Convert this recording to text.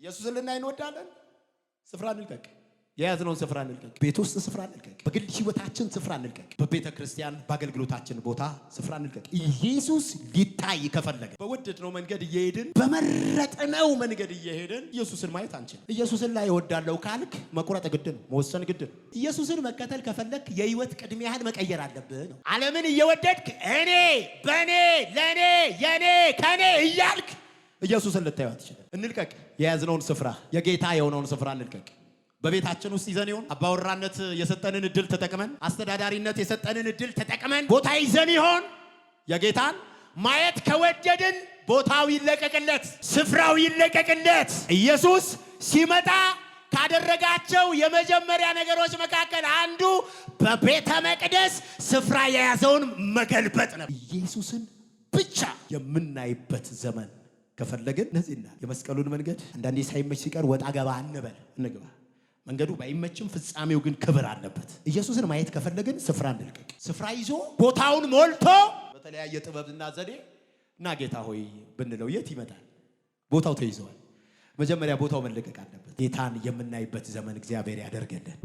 ኢየሱስን ልናይ እንወዳለን። ስፍራ እንልቀቅ። የያዝነውን ስፍራ እንልቀቅ። ቤት ውስጥ ስፍራ እንልቀቅ። በግል ህይወታችን ስፍራ እንልቀቅ። በቤተ ክርስቲያን በአገልግሎታችን ቦታ ስፍራ እንልቀቅ። ኢየሱስ ሊታይ ከፈለገ በወደድነው መንገድ እየሄድን በመረጥነው መንገድ እየሄድን ኢየሱስን ማየት አንችልም። ኢየሱስን ላይ እወዳለሁ ካልክ መቁረጥ ግድ ነው፣ መወሰን ግድ ነው። ኢየሱስን መከተል ከፈለክ የህይወት ቅድሚያህን መቀየር አለብህ ነው። ዓለምን እየወደድክ እኔ በኔ ለኔ የኔ ከኔ እያልክ ኢየሱስን ልታየው አትችልም። እንልቀቅ። የያዝነውን ስፍራ የጌታ የሆነውን ስፍራ እንልቀቅ። በቤታችን ውስጥ ይዘን ይሆን? አባወራነት የሰጠንን እድል ተጠቅመን፣ አስተዳዳሪነት የሰጠንን እድል ተጠቅመን ቦታ ይዘን ይሆን? የጌታን ማየት ከወደድን ቦታው ይለቀቅለት፣ ስፍራው ይለቀቅለት። ኢየሱስ ሲመጣ ካደረጋቸው የመጀመሪያ ነገሮች መካከል አንዱ በቤተ መቅደስ ስፍራ የያዘውን መገልበጥ ነው። ኢየሱስን ብቻ የምናይበት ዘመን ከፈለግን እነዚህና የመስቀሉን መንገድ አንዳንዴ ሳይመች ሲቀር ወጣ ገባ እንግባ። መንገዱ ባይመችም ፍጻሜው ግን ክብር አለበት። ኢየሱስን ማየት ከፈለግን ስፍራ እንልቀቅ። ስፍራ ይዞ ቦታውን ሞልቶ በተለያየ ጥበብና ዘዴ እና ጌታ ሆይ ብንለው የት ይመጣል? ቦታው ተይዟል። መጀመሪያ ቦታው መለቀቅ አለበት። ጌታን የምናይበት ዘመን እግዚአብሔር ያደርገልን።